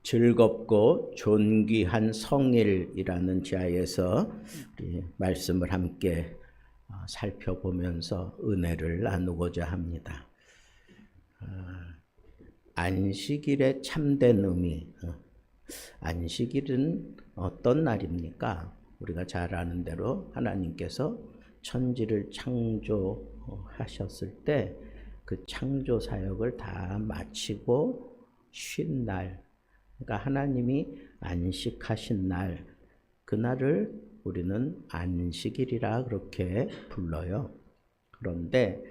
즐겁고 존귀한 성일이라는 지하에서 우리 말씀을 함께 살펴보면서 은혜를 나누고자 합니다. 안식일의 참된 의미. 안식일은 어떤 날입니까? 우리가 잘 아는 대로 하나님께서 천지를 창조하셨을 때 그 창조 사역을 다 마치고 쉰 날, 그러니까 하나님이 안식하신 날, 그날을 우리는 안식일이라 그렇게 불러요. 그런데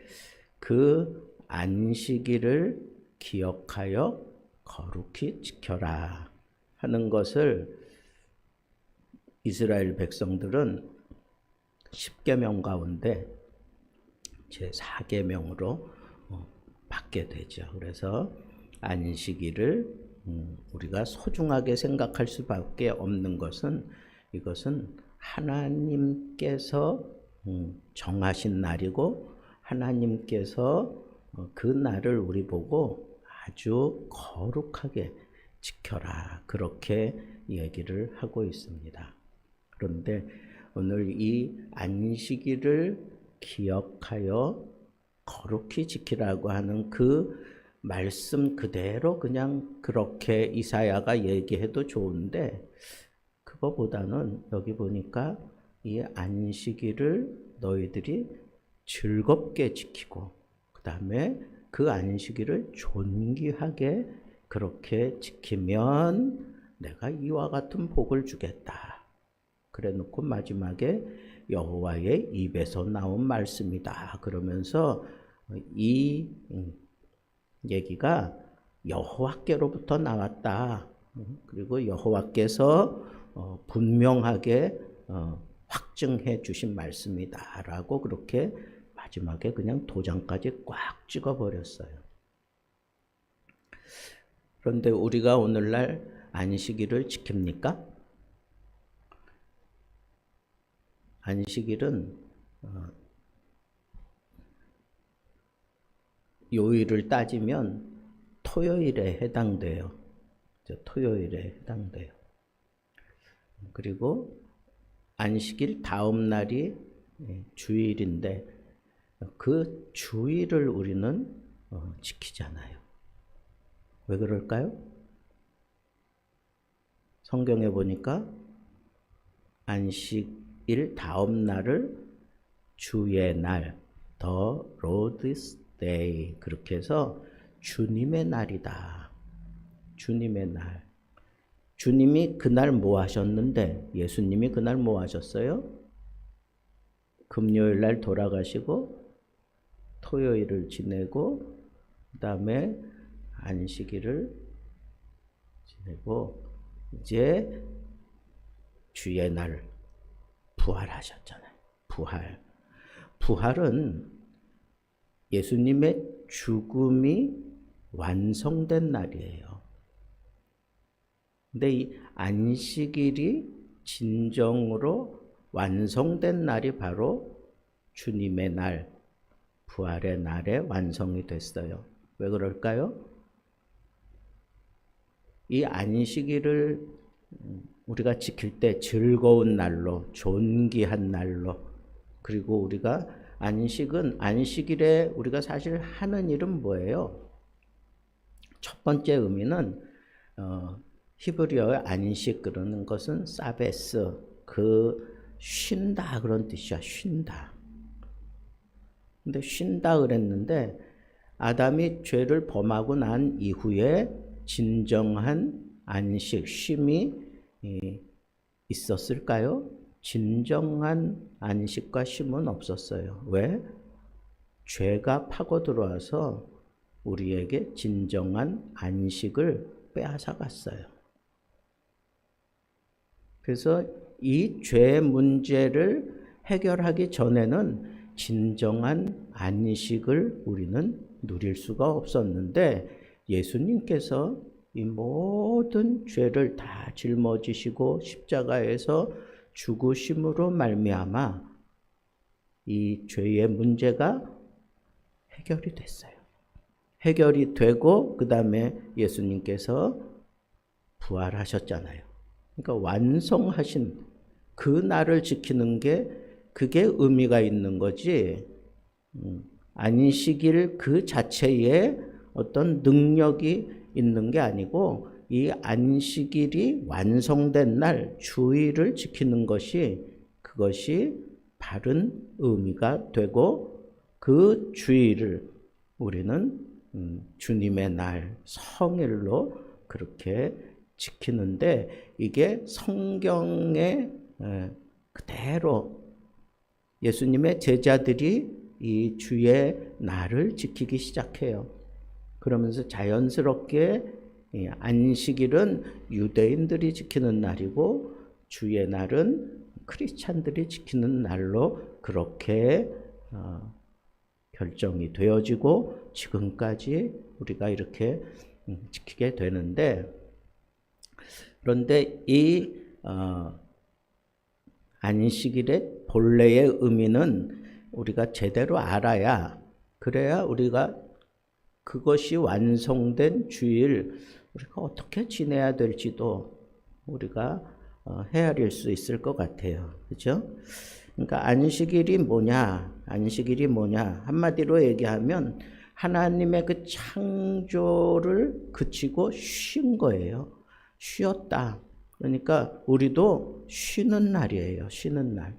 그 안식일을 기억하여 거룩히 지켜라 하는 것을 이스라엘 백성들은 10계명 가운데 제4계명으로 받게 되죠. 그래서 안식일을 우리가 소중하게 생각할 수밖에 없는 것은, 이것은 하나님께서 정하신 날이고 하나님께서 그 날을 우리 보고 아주 거룩하게 지켜라, 그렇게 얘기를 하고 있습니다. 그런데 오늘 이 안식일을 기억하여 거룩히 지키라고 하는 그 말씀 그대로 그냥 그렇게 이사야가 얘기해도 좋은데, 그거보다는 여기 보니까 이 안식일을 너희들이 즐겁게 지키고 그 다음에 그 안식일을 존귀하게 그렇게 지키면 내가 이와 같은 복을 주겠다. 그래 놓고 마지막에 여호와의 입에서 나온 말씀이다 그러면서 이 얘기가 여호와께로부터 나왔다. 그리고 여호와께서 분명하게 확증해 주신 말씀이다 라고 그렇게 마지막에 그냥 도장까지 꽉 찍어 버렸어요. 그런데 우리가 오늘날 안식일을 지킵니까? 안식일은 요일을 따지면 토요일에 해당돼요. 토요일에 해당돼요. 그리고 안식일 다음 날이 주일인데 그 주일을 우리는 지키잖아요. 왜 그럴까요? 성경에 보니까 안식일 다음 날을 주의 날, the Lord's Day, 그렇게 해서 주님의 날이다. 주님의 날. 주님이 그날 뭐 하셨는데, 예수님이 그날 뭐 하셨어요? 금요일 날 돌아가시고 토요일을 지내고 그 다음에 안식일을 지내고 이제 주의 날 부활하셨잖아요. 부활은 예수님의 죽음이 완성된 날이에요. 근데 이 안식일이 진정으로 완성된 날이 바로 주님의 날, 부활의 날에 완성이 됐어요. 왜 그럴까요? 이 안식일을 우리가 지킬 때 즐거운 날로, 존귀한 날로, 그리고 우리가 안식일에 우리가 사실 하는 일은 뭐예요? 첫 번째 의미는 히브리어의 안식 그러는 것은 사베스, 쉰다 그런 뜻이야. 쉰다. 근데 쉰다 그랬는데 아담이 죄를 범하고 난 이후에 진정한 안식, 쉼이 있었을까요? 진정한 안식과 쉼은 없었어요. 왜? 죄가 파고 들어와서 우리에게 진정한 안식을 빼앗아갔어요. 그래서 이 죄 문제를 해결하기 전에는 진정한 안식을 우리는 누릴 수가 없었는데, 예수님께서 이 모든 죄를 다 짊어지시고 십자가에서 죽으심으로 말미암아 이 죄의 문제가 해결이 됐어요. 해결이 되고 그 다음에 예수님께서 부활하셨잖아요. 그러니까 완성하신 그 날을 지키는 게 그게 의미가 있는 거지. 안식일 그 자체에 어떤 능력이 있는 게 아니고 이 안식일이 완성된 날 주일을 지키는 것이 그것이 바른 의미가 되고 그 주일을 우리는 주님의 날 성일로 그렇게 지키는데 이게 성경에 그대로 예수님의 제자들이 이 주의 날을 지키기 시작해요. 그러면서 자연스럽게 안식일은 유대인들이 지키는 날이고 주의 날은 크리스찬들이 지키는 날로 그렇게 결정이 되어지고 지금까지 우리가 이렇게 지키게 되는데, 그런데 이 안식일의 본래의 의미는 우리가 제대로 알아야, 그래야 우리가 그것이 완성된 주일 우리가 어떻게 지내야 될지도 우리가 헤아릴 수 있을 것 같아요. 그렇죠? 그러니까 안식일이 뭐냐? 안식일이 뭐냐? 한마디로 얘기하면 하나님의 그 창조를 그치고 쉰 거예요. 쉬었다. 그러니까 우리도 쉬는 날이에요. 쉬는 날.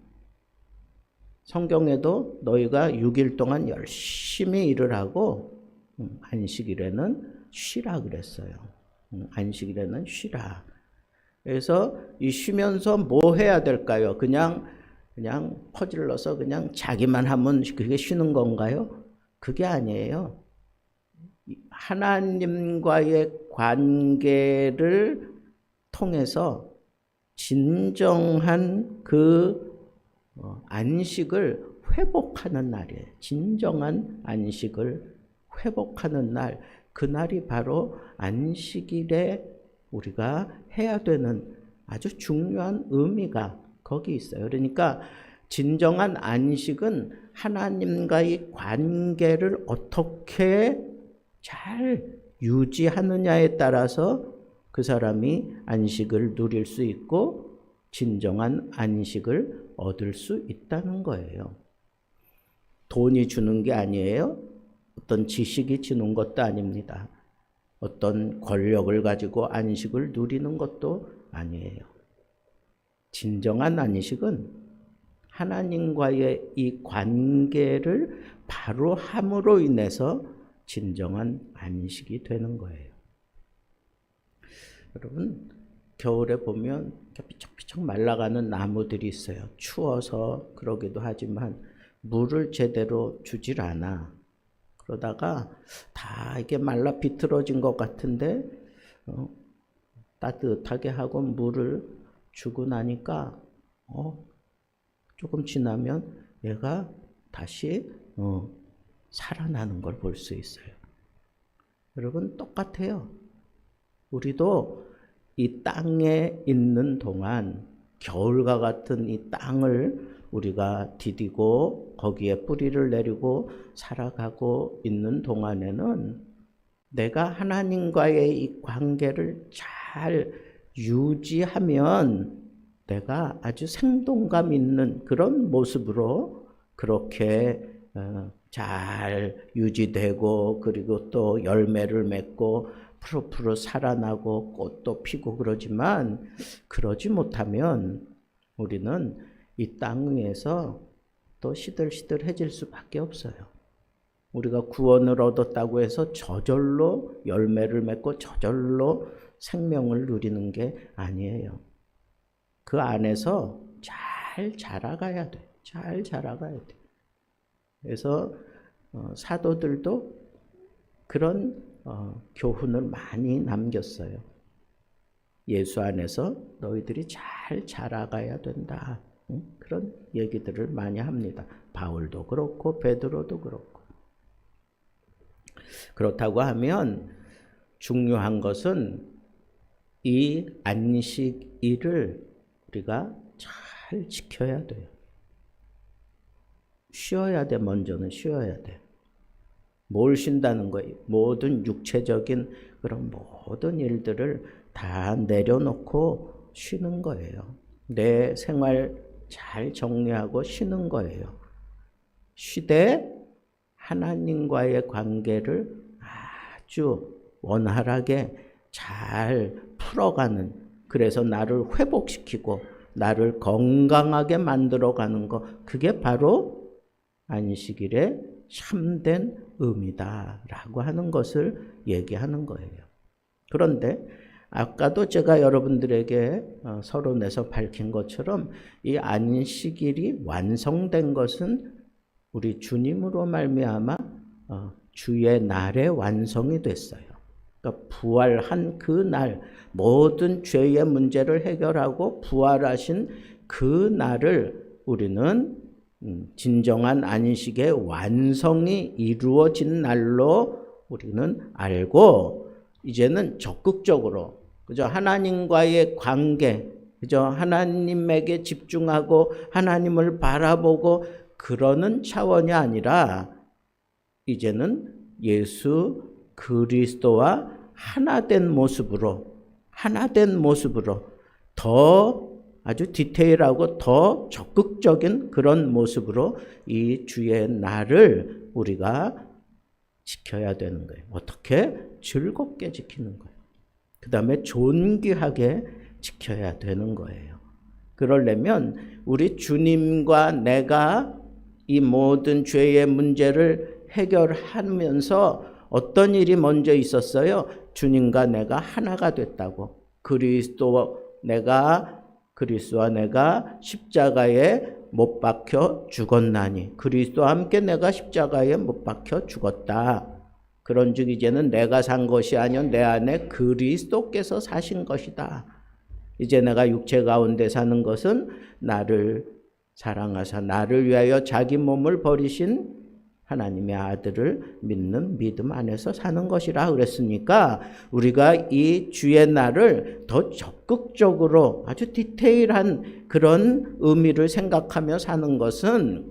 성경에도 너희가 6일 동안 열심히 일을 하고 안식일에는 쉬라 그랬어요. 안식일에는 쉬라. 그래서 이 쉬면서 뭐 해야 될까요? 그냥 퍼질러서 그냥 자기만 하면 그게 쉬는 건가요? 그게 아니에요. 하나님과의 관계를 통해서 진정한 그 안식을 회복하는 날이에요. 진정한 안식을 회복하는 날, 그 날이 바로 안식일에 우리가 해야 되는 아주 중요한 의미가 거기 있어요. 그러니까 진정한 안식은 하나님과의 관계를 어떻게 잘 유지하느냐에 따라서 그 사람이 안식을 누릴 수 있고 진정한 안식을 얻을 수 있다는 거예요. 돈이 주는 게 아니에요. 어떤 지식이 주는 것도 아닙니다. 어떤 권력을 가지고 안식을 누리는 것도 아니에요. 진정한 안식은 하나님과의 이 관계를 바로 함으로 인해서 진정한 안식이 되는 거예요. 여러분, 겨울에 보면 삐쩍삐쩍 말라가는 나무들이 있어요. 추워서 그러기도 하지만 물을 제대로 주질 않아. 그러다가 다 이게 말라 비틀어진 것 같은데 따뜻하게 하고 물을 주고 나니까 조금 지나면 얘가 다시 살아나는 걸 볼 수 있어요. 여러분, 똑같아요. 우리도 이 땅에 있는 동안 겨울과 같은 이 땅을 우리가 디디고 거기에 뿌리를 내리고 살아가고 있는 동안에는 내가 하나님과의 이 관계를 잘 유지하면 내가 아주 생동감 있는 그런 모습으로 그렇게 잘 유지되고 그리고 또 열매를 맺고 푸르푸르 살아나고 꽃도 피고 그러지만 그러지 못하면 우리는 이 땅 위에서 또 시들시들해질 수밖에 없어요. 우리가 구원을 얻었다고 해서 저절로 열매를 맺고 저절로 생명을 누리는 게 아니에요. 그 안에서 잘 자라가야 돼. 잘 자라가야 돼. 그래서 사도들도 그런 교훈을 많이 남겼어요. 예수 안에서 너희들이 잘 자라가야 된다. 그런 얘기들을 많이 합니다. 바울도 그렇고 베드로도 그렇고. 그렇다고 하면 중요한 것은 이 안식일을 우리가 잘 지켜야 돼요. 쉬어야 돼. 먼저는 쉬어야 돼. 뭘 쉰다는 거예요? 모든 육체적인 그런 모든 일들을 다 내려놓고 쉬는 거예요. 내 생활 잘 정리하고 쉬는 거예요. 쉬되 하나님과의 관계를 아주 원활하게 잘 풀어가는, 그래서 나를 회복시키고 나를 건강하게 만들어가는 거, 그게 바로 안식일의 참된 의미다라고 하는 것을 얘기하는 거예요. 그런데 아까도 제가 여러분들에게 서론에서 밝힌 것처럼 이 안식일이 완성된 것은 우리 주님으로 말미암아 주의 날에 완성이 됐어요. 그러니까 부활한 그 날, 모든 죄의 문제를 해결하고 부활하신 그 날을 우리는 진정한 안식의 완성이 이루어진 날로 우리는 알고, 이제는 적극적으로, 그죠? 하나님과의 관계, 그죠? 하나님에게 집중하고 하나님을 바라보고 그러는 차원이 아니라 이제는 예수 그리스도와 하나된 모습으로 더 아주 디테일하고 더 적극적인 그런 모습으로 이 주의 날을 우리가 지켜야 되는 거예요. 어떻게? 즐겁게 지키는 거예요. 그 다음에 존귀하게 지켜야 되는 거예요. 그러려면 우리 주님과 내가 이 모든 죄의 문제를 해결하면서 어떤 일이 먼저 있었어요? 주님과 내가 하나가 됐다고. 그리스도와 내가 십자가에 못 박혀 죽었나니, 그리스도와 함께 내가 십자가에 못 박혀 죽었다. 그런즉 이제는 내가 산 것이 아니요 내 안에 그리스도께서 사신 것이다. 이제 내가 육체 가운데 사는 것은 나를 사랑하사 나를 위하여 자기 몸을 버리신 하나님의 아들을 믿는 믿음 안에서 사는 것이라 그랬으니까, 우리가 이 주의 날을 더 적극적으로 아주 디테일한 그런 의미를 생각하며 사는 것은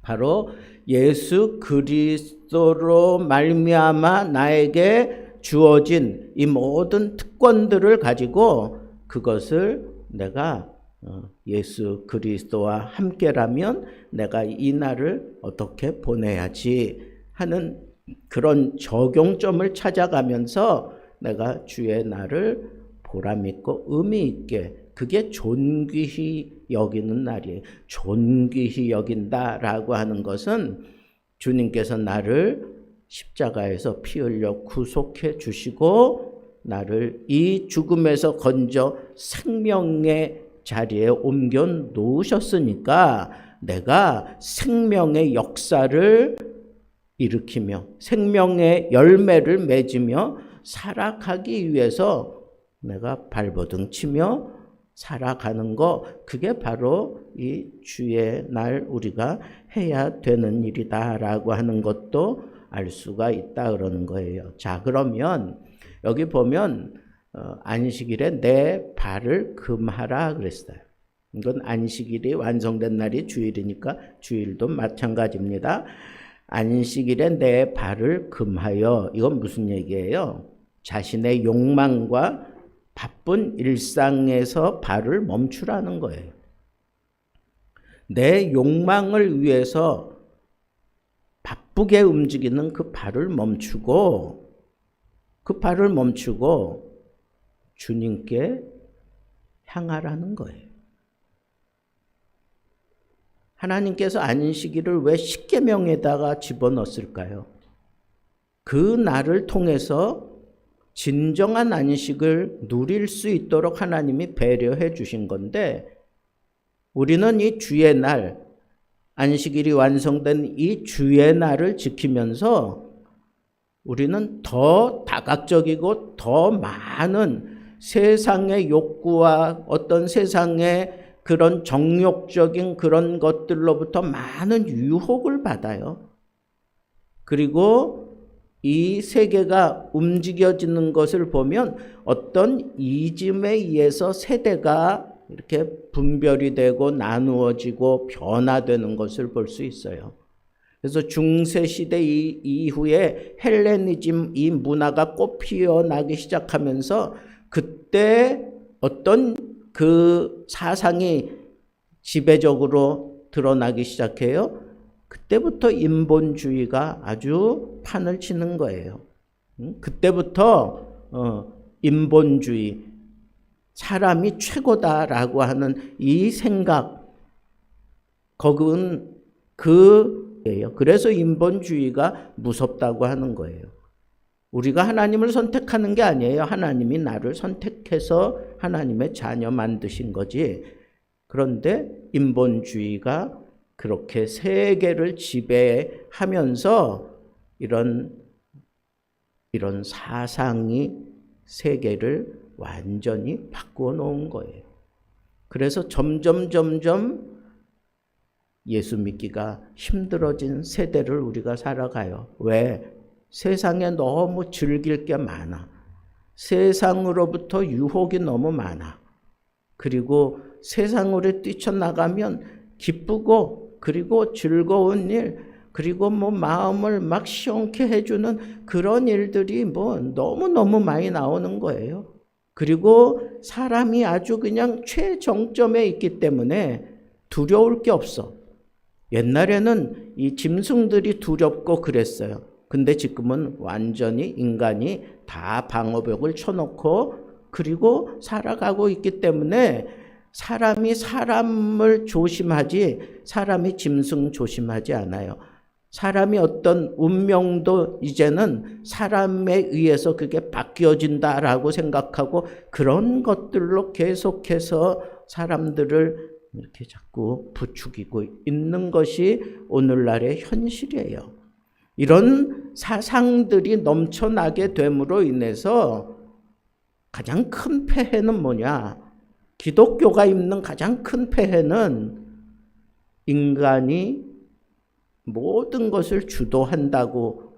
바로 예수 그리스도로 말미암아 나에게 주어진 이 모든 특권들을 가지고 그것을 내가 예수 그리스도와 함께라면 내가 이 날을 어떻게 보내야지 하는 그런 적용점을 찾아가면서 내가 주의 날을 보람있고 의미있게, 그게 존귀히 여기는 날이에요. 존귀히 여긴다라고 하는 것은 주님께서 나를 십자가에서 피 흘려 구속해 주시고 나를 이 죽음에서 건져 생명의 자리에 옮겨 놓으셨으니까 내가 생명의 역사를 일으키며 생명의 열매를 맺으며 살아가기 위해서 내가 발버둥 치며 살아가는 거, 그게 바로 이 주의 날 우리가 해야 되는 일이다라고 하는 것도 알 수가 있다 그러는 거예요. 자, 그러면 여기 보면 안식일에 내 발을 금하라 그랬어요. 이건 안식일이 완성된 날이 주일이니까 주일도 마찬가지입니다. 안식일에 내 발을 금하여, 이건 무슨 얘기예요? 자신의 욕망과 바쁜 일상에서 발을 멈추라는 거예요. 내 욕망을 위해서 바쁘게 움직이는 그 발을 멈추고 주님께 향하라는 거예요. 하나님께서 안식일을 왜 십계명에다가 집어넣었을까요? 그 날을 통해서 진정한 안식을 누릴 수 있도록 하나님이 배려해 주신 건데, 우리는 이 주의 날, 안식일이 완성된 이 주의 날을 지키면서 우리는 더 다각적이고 더 많은 세상의 욕구와 어떤 세상의 그런 정욕적인 그런 것들로부터 많은 유혹을 받아요. 그리고 이 세계가 움직여지는 것을 보면 어떤 이즘에 의해서 세대가 이렇게 분별이 되고 나누어지고 변화되는 것을 볼 수 있어요. 그래서 중세시대 이후에 헬레니즘 이 문화가 꽃 피어나기 시작하면서 그때 어떤 그 사상이 지배적으로 드러나기 시작해요. 그때부터 인본주의가 아주 판을 치는 거예요. 그때부터 인본주의, 사람이 최고다라고 하는 이 생각, 거기는 그예요. 그래서 인본주의가 무섭다고 하는 거예요. 우리가 하나님을 선택하는 게 아니에요. 하나님이 나를 선택해서 하나님의 자녀 만드신 거지. 그런데 인본주의가 그렇게 세계를 지배하면서 이런 사상이 세계를 완전히 바꾸어 놓은 거예요. 그래서 점점 예수 믿기가 힘들어진 세대를 우리가 살아가요. 왜? 세상에 너무 즐길 게 많아. 세상으로부터 유혹이 너무 많아. 그리고 세상으로 뛰쳐나가면 기쁘고 그리고 즐거운 일, 그리고 마음을 막 시원케 해주는 그런 일들이 너무너무 많이 나오는 거예요. 그리고 사람이 아주 그냥 최정점에 있기 때문에 두려울 게 없어. 옛날에는 이 짐승들이 두렵고 그랬어요. 근데 지금은 완전히 인간이 다 방어벽을 쳐놓고 그리고 살아가고 있기 때문에 사람이 사람을 조심하지 사람이 짐승 조심하지 않아요. 사람이 어떤 운명도 이제는 사람에 의해서 그게 바뀌어진다라고 생각하고 그런 것들로 계속해서 사람들을 이렇게 자꾸 부추기고 있는 것이 오늘날의 현실이에요. 이런 사상들이 넘쳐나게 됨으로 인해서 가장 큰 폐해는 뭐냐? 기독교가 입는 가장 큰 폐해는 인간이 모든 것을 주도한다고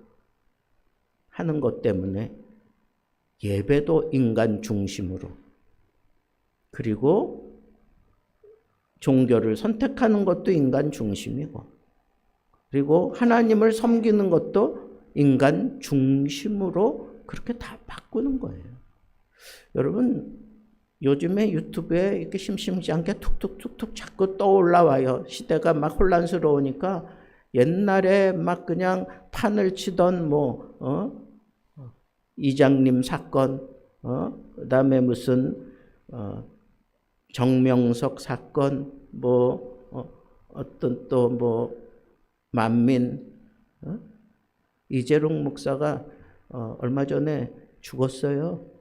하는 것 때문에 예배도 인간 중심으로, 그리고 종교를 선택하는 것도 인간 중심이고, 그리고 하나님을 섬기는 것도 인간 중심으로 그렇게 다 바꾸는 거예요. 여러분, 요즘에 유튜브에 이렇게 심심치 않게 툭툭툭툭 자꾸 떠올라와요. 시대가 막 혼란스러우니까 옛날에 막 그냥 판을 치던 이장님 사건, 그다음에 무슨 정명석 사건, 어떤 또 만민, 이재룡 목사가 얼마 전에 죽었어요.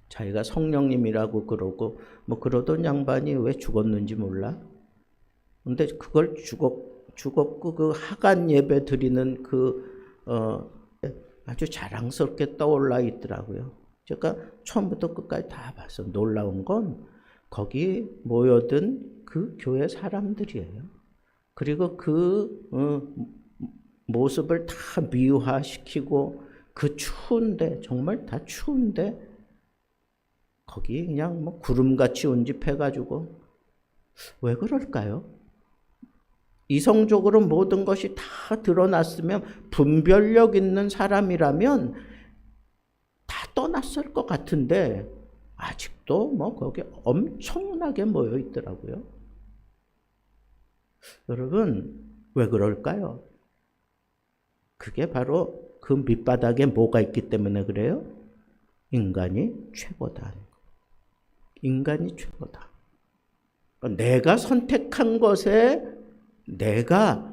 자기가 성령님이라고 그러고 그러던 양반이 왜 죽었는지 몰라. 근데 그걸 죽었고 그 하간 예배 드리는 아주 자랑스럽게 떠올라 있더라고요. 제가 처음부터 끝까지 다 봤어. 놀라운 건 거기 모여든 그 교회 사람들이에요. 그리고 그 모습을 다 미화시키고 그 추운데, 정말 다 추운데 거기 그냥 구름같이 운집해가지고, 왜 그럴까요? 이성적으로 모든 것이 다 드러났으면, 분별력 있는 사람이라면 다 떠났을 것 같은데 아직도 거기 엄청나게 모여 있더라고요. 여러분, 왜 그럴까요? 그게 바로 그 밑바닥에 뭐가 있기 때문에 그래요? 인간이 최고다. 인간이 최고다. 내가 선택한 것에 내가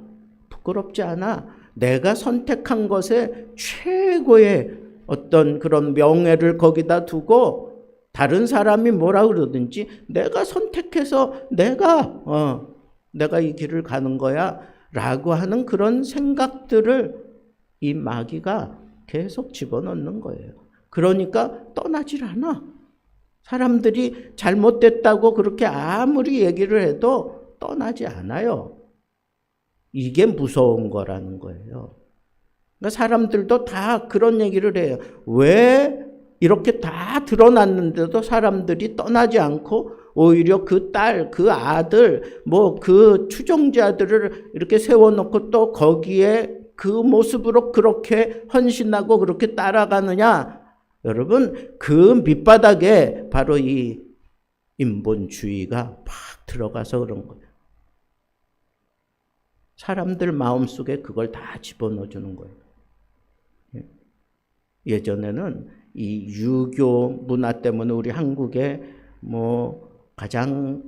부끄럽지 않아. 내가 선택한 것에 최고의 어떤 그런 명예를 거기다 두고 다른 사람이 뭐라 그러든지 내가 선택해서 내가 이 길을 가는 거야 라고 하는 그런 생각들을 이 마귀가 계속 집어넣는 거예요. 그러니까 떠나질 않아. 사람들이 잘못됐다고 그렇게 아무리 얘기를 해도 떠나지 않아요. 이게 무서운 거라는 거예요. 그러니까 사람들도 다 그런 얘기를 해요. 왜 이렇게 다 드러났는데도 사람들이 떠나지 않고 오히려 그 딸, 그 아들, 그 추종자들을 이렇게 세워놓고 또 거기에 그 모습으로 그렇게 헌신하고 그렇게 따라가느냐? 여러분, 그 밑바닥에 바로 이 인본주의가 막 들어가서 그런 거예요. 사람들 마음속에 그걸 다 집어넣어 주는 거예요. 예전에는 이 유교 문화 때문에 우리 한국의 가장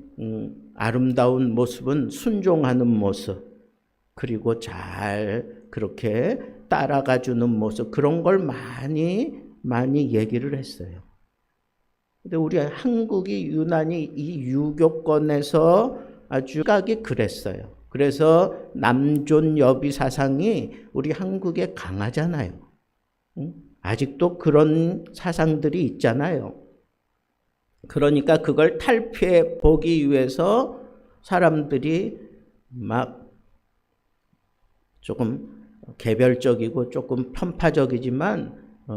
아름다운 모습은 순종하는 모습, 그리고 잘 그렇게 따라가 주는 모습, 그런 걸 많이 얘기를 했어요. 근데 우리 한국이 유난히 이 유교권에서 아주 각이 그랬어요. 그래서 남존여비 사상이 우리 한국에 강하잖아요. 아직도 그런 사상들이 있잖아요. 그러니까 그걸 탈피해 보기 위해서 사람들이 막 조금 개별적이고 조금 편파적이지만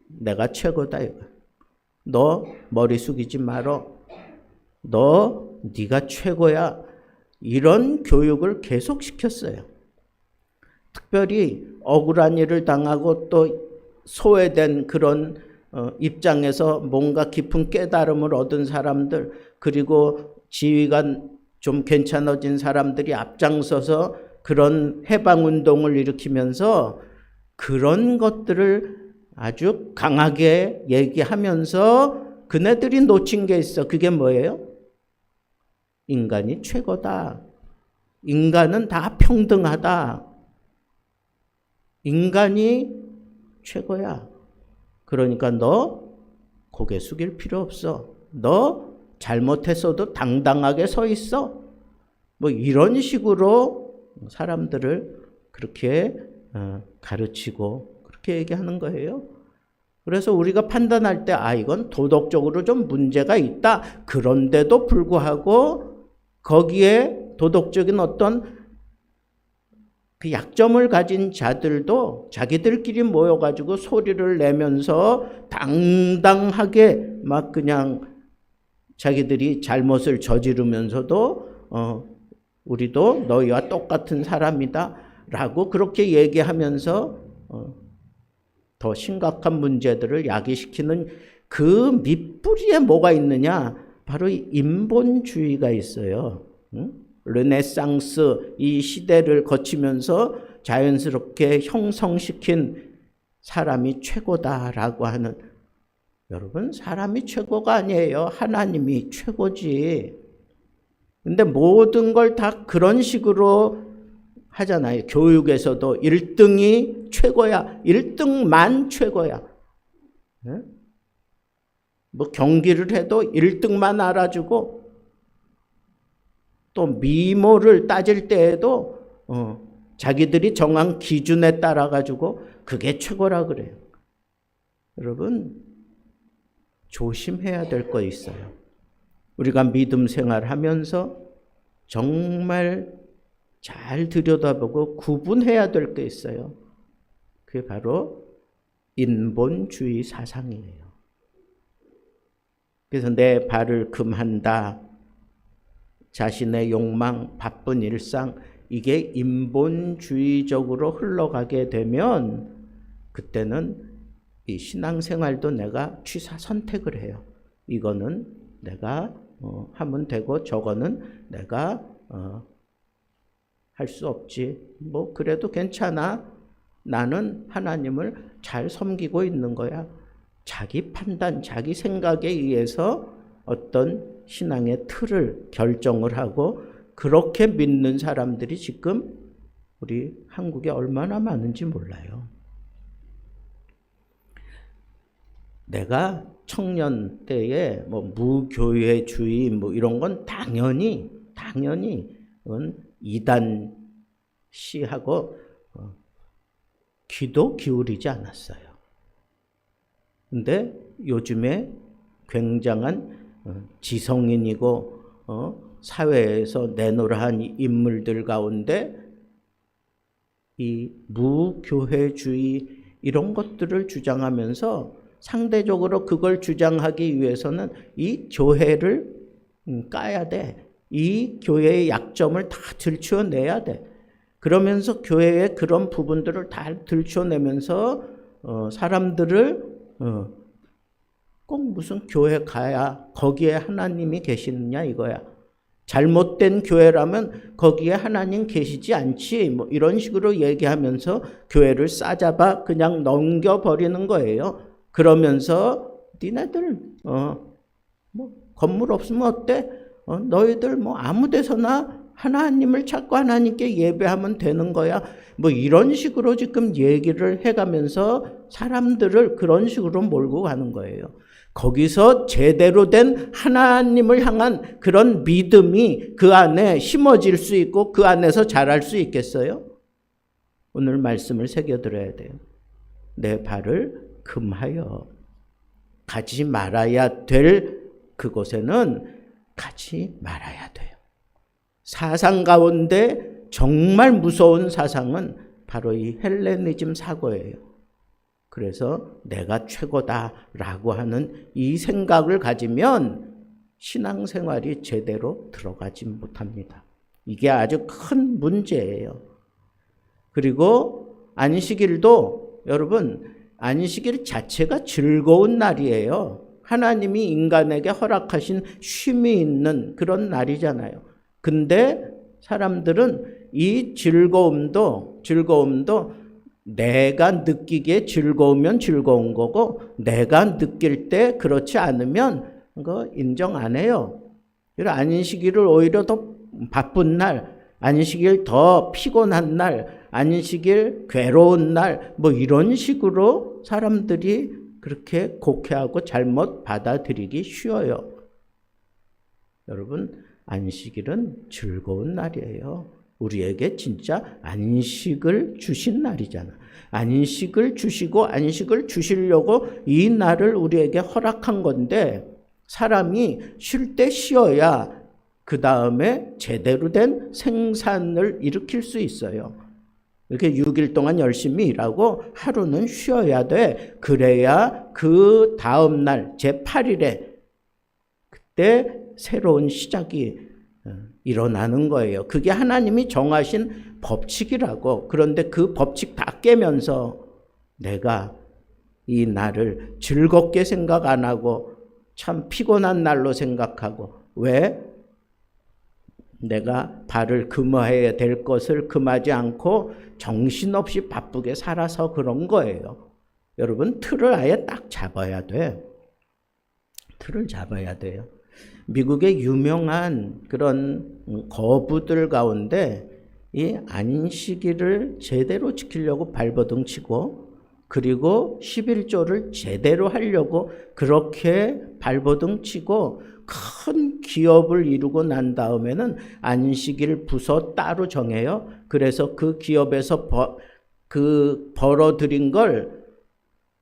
내가 최고다 이거. 너 머리 숙이지 말어. 네가 최고야. 이런 교육을 계속 시켰어요. 특별히 억울한 일을 당하고 또 소외된 그런 입장에서 뭔가 깊은 깨달음을 얻은 사람들, 그리고 지위가 좀 괜찮아진 사람들이 앞장서서 그런 해방운동을 일으키면서 그런 것들을 아주 강하게 얘기하면서 그네들이 놓친 게 있어. 그게 뭐예요? 인간이 최고다. 인간은 다 평등하다. 인간이 최고야. 그러니까 너 고개 숙일 필요 없어. 너 잘못했어도 당당하게 서 있어. 이런 식으로 사람들을 그렇게 가르치고 그렇게 얘기하는 거예요. 그래서 우리가 판단할 때 이건 도덕적으로 좀 문제가 있다. 그런데도 불구하고 거기에 도덕적인 어떤 그 약점을 가진 자들도 자기들끼리 모여가지고 소리를 내면서 당당하게 막 그냥 자기들이 잘못을 저지르면서도 우리도 너희와 똑같은 사람이다 라고 그렇게 얘기하면서 더 심각한 문제들을 야기시키는 그 밑뿌리에 뭐가 있느냐? 바로 이 인본주의가 있어요. 르네상스 이 시대를 거치면서 자연스럽게 형성시킨 사람이 최고다라고 하는, 여러분, 사람이 최고가 아니에요. 하나님이 최고지. 근데 모든 걸 다 그런 식으로 하잖아요. 교육에서도 1등이 최고야. 1등만 최고야. 경기를 해도 1등만 알아주고, 또 미모를 따질 때에도 자기들이 정한 기준에 따라 가지고 그게 최고라 그래요. 여러분, 조심해야 될 거 있어요. 우리가 믿음 생활하면서 정말 잘 들여다보고 구분해야 될 게 있어요. 그게 바로 인본주의 사상이에요. 그래서 내 발을 금한다. 자신의 욕망, 바쁜 일상, 이게 인본주의적으로 흘러가게 되면 그때는 이 신앙생활도 내가 취사 선택을 해요. 이거는 내가 하면 되고 저거는 내가 할 수 없지. 그래도 괜찮아. 나는 하나님을 잘 섬기고 있는 거야. 자기 판단, 자기 생각에 의해서 어떤 신앙의 틀을 결정을 하고 그렇게 믿는 사람들이 지금 우리 한국에 얼마나 많은지 몰라요. 내가 청년 때에 무교회주의 이런 건 당연히 그건 이단시하고 귀도 기울이지 않았어요. 근데 요즘에 굉장한 지성인이고 사회에서 내노라한 인물들 가운데 이 무교회주의 이런 것들을 주장하면서 상대적으로 그걸 주장하기 위해서는 이 교회를 까야 돼. 이 교회의 약점을 다 들춰내야 돼. 그러면서 교회의 그런 부분들을 다 들춰내면서 사람들을 꼭 무슨 교회 가야 거기에 하나님이 계시느냐 이거야. 잘못된 교회라면 거기에 하나님 계시지 않지 뭐 이런 식으로 얘기하면서 교회를 싸잡아 그냥 넘겨버리는 거예요. 그러면서 니네들 뭐 건물 없으면 어때? 너희들 뭐 아무 데서나 하나님을 찾고 하나님께 예배하면 되는 거야. 뭐 이런 식으로 지금 얘기를 해가면서 사람들을 그런 식으로 몰고 가는 거예요. 거기서 제대로 된 하나님을 향한 그런 믿음이 그 안에 심어질 수 있고 그 안에서 자랄 수 있겠어요? 오늘 말씀을 새겨들어야 돼요. 내 발을 금하여 가지 말아야 될 그곳에는 가지 말아야 돼요. 사상 가운데 정말 무서운 사상은 바로 이 헬레니즘 사고예요. 그래서 내가 최고다라고 하는 이 생각을 가지면 신앙생활이 제대로 들어가지 못합니다. 이게 아주 큰 문제예요. 그리고 안식일도 여러분 안식일 자체가 즐거운 날이에요. 하나님이 인간에게 허락하신 쉼이 있는 그런 날이잖아요. 근데 사람들은 이 즐거움도 내가 느끼기에 즐거우면 즐거운 거고 내가 느낄 때 그렇지 않으면 그거 인정 안 해요. 안식일을 오히려 더 바쁜 날, 안식일 더 피곤한 날, 안식일 괴로운 날 뭐 이런 식으로 사람들이 그렇게 곡해하고 잘못 받아들이기 쉬워요. 여러분 안식일은 즐거운 날이에요. 우리에게 진짜 안식을 주신 날이잖아. 안식을 주시고 안식을 주시려고 이 날을 우리에게 허락한 건데 사람이 쉴 때 쉬어야 그 다음에 제대로 된 생산을 일으킬 수 있어요. 이렇게 6일 동안 열심히 일하고 하루는 쉬어야 돼. 그래야 그 다음 날 제8일에 그때 새로운 시작이 일어나는 거예요. 그게 하나님이 정하신 법칙이라고. 그런데 그 법칙 다 깨면서 내가 이 날을 즐겁게 생각 안 하고 참 피곤한 날로 생각하고 왜? 내가 발을 금해야 될 것을 금하지 않고 정신없이 바쁘게 살아서 그런 거예요. 여러분 틀을 아예 딱 잡아야 돼. 틀을 잡아야 돼요. 미국의 유명한 그런 거부들 가운데 이 안식일을 제대로 지키려고 발버둥 치고 그리고 11조를 제대로 하려고 그렇게 발버둥 치고 큰 기업을 이루고 난 다음에는 안식일 부서 따로 정해요. 그래서 그 기업에서 벌어들인 걸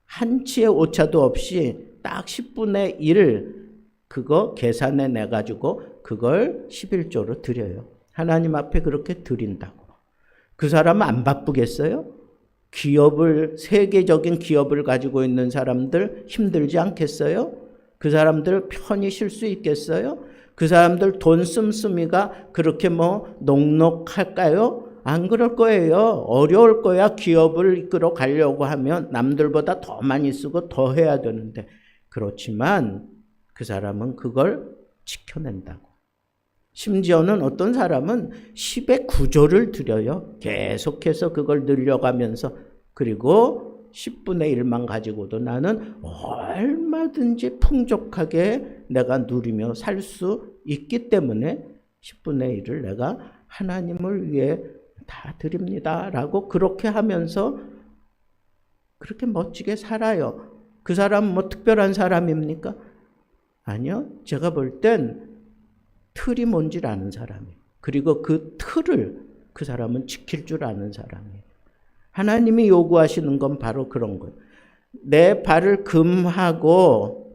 한치의 오차도 없이 딱 10분의 1 그거 계산해 내가지고 그걸 11조로 드려요. 하나님 앞에 그렇게 드린다고. 그 사람은 안 바쁘겠어요? 기업을, 세계적인 기업을 가지고 있는 사람들 힘들지 않겠어요? 그 사람들 편히 쉴 수 있겠어요? 그 사람들 돈 씀씀이가 그렇게 뭐 녹록할까요? 안 그럴 거예요. 어려울 거야. 기업을 이끌어 가려고 하면 남들보다 더 많이 쓰고 더 해야 되는데. 그렇지만 그 사람은 그걸 지켜낸다고. 심지어는 어떤 사람은 10의 9조를 드려요. 계속해서 그걸 늘려가면서. 그리고 10분의 1만 가지고도 나는 얼마든지 풍족하게 내가 누리며 살 수 있기 때문에 10분의 1을 내가 하나님을 위해 다 드립니다. 라고 그렇게 하면서 그렇게 멋지게 살아요. 그 사람은 뭐 특별한 사람입니까? 아니요. 제가 볼 땐 틀이 뭔지를 아는 사람이에요. 그리고 그 틀을 그 사람은 지킬 줄 아는 사람이에요. 하나님이 요구하시는 건 바로 그런 거예요. 내 발을 금하고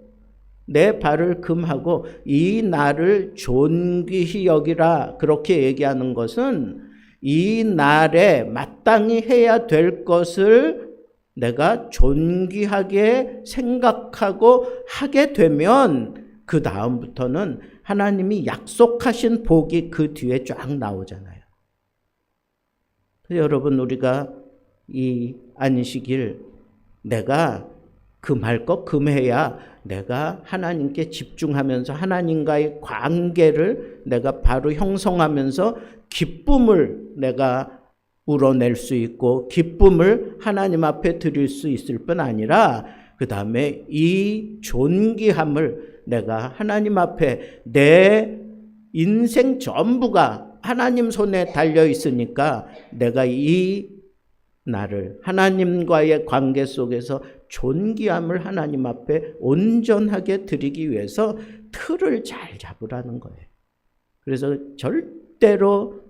이 날을 존귀히 여기라 그렇게 얘기하는 것은 이 날에 마땅히 해야 될 것을 내가 존귀하게 생각하고 하게 되면 그 다음부터는 하나님이 약속하신 복이 그 뒤에 쫙 나오잖아요. 여러분 우리가 이 안식일 내가 금할 것 금해야 내가 하나님께 집중하면서 하나님과의 관계를 내가 바로 형성하면서 기쁨을 내가 우러낼 수 있고 기쁨을 하나님 앞에 드릴 수 있을 뿐 아니라 그 다음에 이 존귀함을 내가 하나님 앞에 내 인생 전부가 하나님 손에 달려 있으니까 내가 이 나를 하나님과의 관계 속에서 존귀함을 하나님 앞에 온전하게 드리기 위해서 틀을 잘 잡으라는 거예요. 그래서 절대로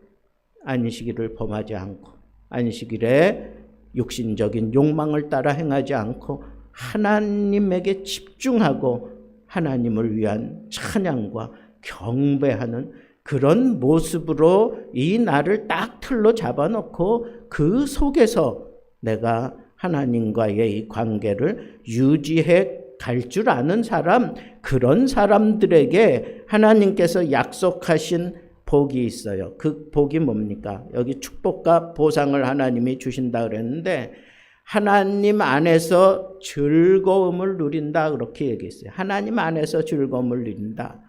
안식일을 범하지 않고 안식일에 육신적인 욕망을 따라 행하지 않고 하나님에게 집중하고 하나님을 위한 찬양과 경배하는 그런 모습으로 이 날을 딱 틀로 잡아놓고 그 속에서 내가 하나님과의 이 관계를 유지해 갈 줄 아는 사람, 그런 사람들에게 하나님께서 약속하신 복이 있어요. 그 복이 뭡니까? 여기 축복과 보상을 하나님이 주신다 그랬는데 하나님 안에서 즐거움을 누린다 그렇게 얘기했어요. 하나님 안에서 즐거움을 누린다.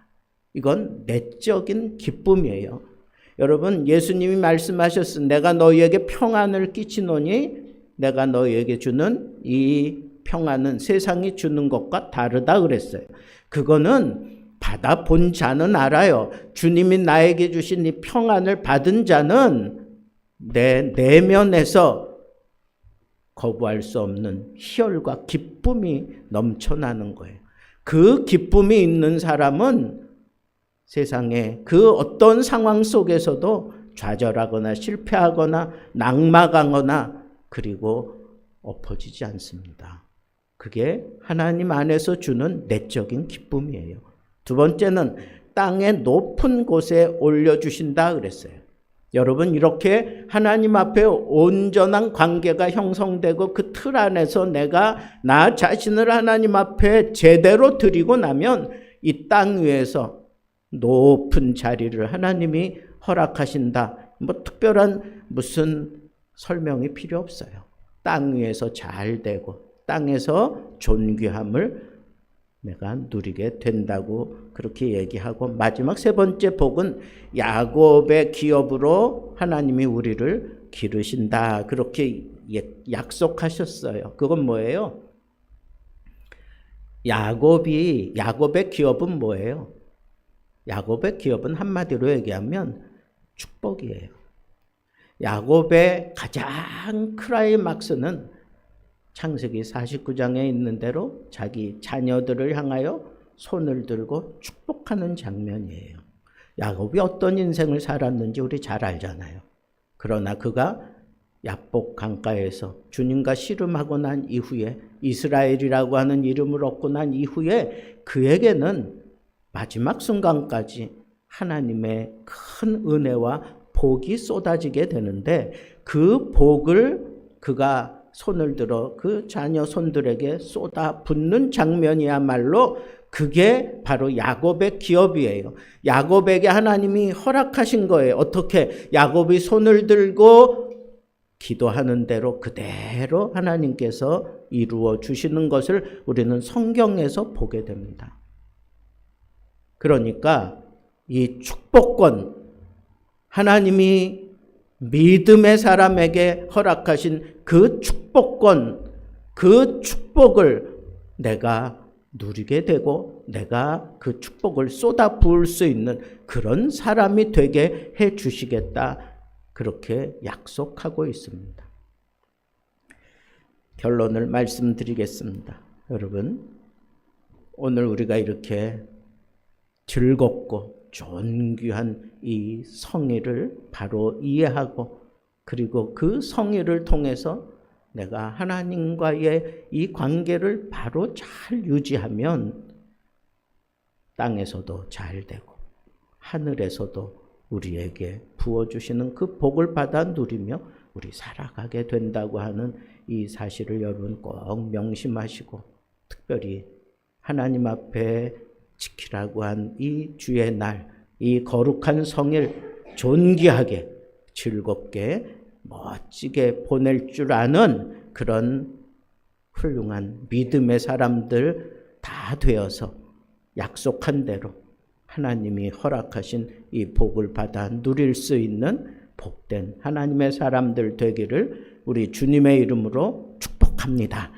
이건 내적인 기쁨이에요. 여러분, 예수님이 말씀하셨으니 내가 너희에게 평안을 끼치노니 내가 너희에게 주는 이 평안은 세상이 주는 것과 다르다 그랬어요. 그거는 받아본 자는 알아요. 주님이 나에게 주신 이 평안을 받은 자는 내 내면에서 거부할 수 없는 희열과 기쁨이 넘쳐나는 거예요. 그 기쁨이 있는 사람은 세상에 그 어떤 상황 속에서도 좌절하거나 실패하거나 낙마하거나 그리고 엎어지지 않습니다. 그게 하나님 안에서 주는 내적인 기쁨이에요. 두 번째는 땅의 높은 곳에 올려주신다 그랬어요. 여러분, 이렇게 하나님 앞에 온전한 관계가 형성되고 그 틀 안에서 내가 나 자신을 하나님 앞에 제대로 드리고 나면 이 땅 위에서 높은 자리를 하나님이 허락하신다. 뭐 특별한 무슨 설명이 필요 없어요. 땅 위에서 잘 되고 땅에서 존귀함을 내가 누리게 된다고 그렇게 얘기하고, 마지막 세 번째 복은 야곱의 기업으로 하나님이 우리를 기르신다 그렇게 약속하셨어요. 그건 뭐예요? 야곱의 기업은 뭐예요? 야곱의 기업은 한마디로 얘기하면 축복이에요. 야곱의 가장 클라이막스는 창세기 49장에 있는 대로 자기 자녀들을 향하여 손을 들고 축복하는 장면이에요. 야곱이 어떤 인생을 살았는지 우리 잘 알잖아요. 그러나 그가 야복 강가에서 주님과 씨름하고 난 이후에 이스라엘이라고 하는 이름을 얻고 난 이후에 그에게는 마지막 순간까지 하나님의 큰 은혜와 복이 쏟아지게 되는데 그 복을 그가 손을 들어 그 자녀 손들에게 쏟아 붓는 장면이야말로 그게 바로 야곱의 기업이에요. 야곱에게 하나님이 허락하신 거예요. 어떻게? 야곱이 손을 들고 기도하는 대로 그대로 하나님께서 이루어 주시는 것을 우리는 성경에서 보게 됩니다. 그러니까 이 축복권, 하나님이 믿음의 사람에게 허락하신 그 축복권, 그 축복을 내가 누리게 되고 내가 그 축복을 쏟아 부을 수 있는 그런 사람이 되게 해 주시겠다 그렇게 약속하고 있습니다. 결론을 말씀드리겠습니다. 여러분, 오늘 우리가 이렇게 즐겁고 존귀한 이 성의를 바로 이해하고 그리고 그 성의를 통해서 내가 하나님과의 이 관계를 바로 잘 유지하면 땅에서도 잘 되고 하늘에서도 우리에게 부어주시는 그 복을 받아 누리며 우리 살아가게 된다고 하는 이 사실을 여러분 꼭 명심하시고 특별히 하나님 앞에 지키라고 한 이 주의 날, 이 거룩한 성일 존귀하게 즐겁게 멋지게 보낼 줄 아는 그런 훌륭한 믿음의 사람들 다 되어서 약속한 대로 하나님이 허락하신 이 복을 받아 누릴 수 있는 복된 하나님의 사람들 되기를 우리 주님의 이름으로 축복합니다.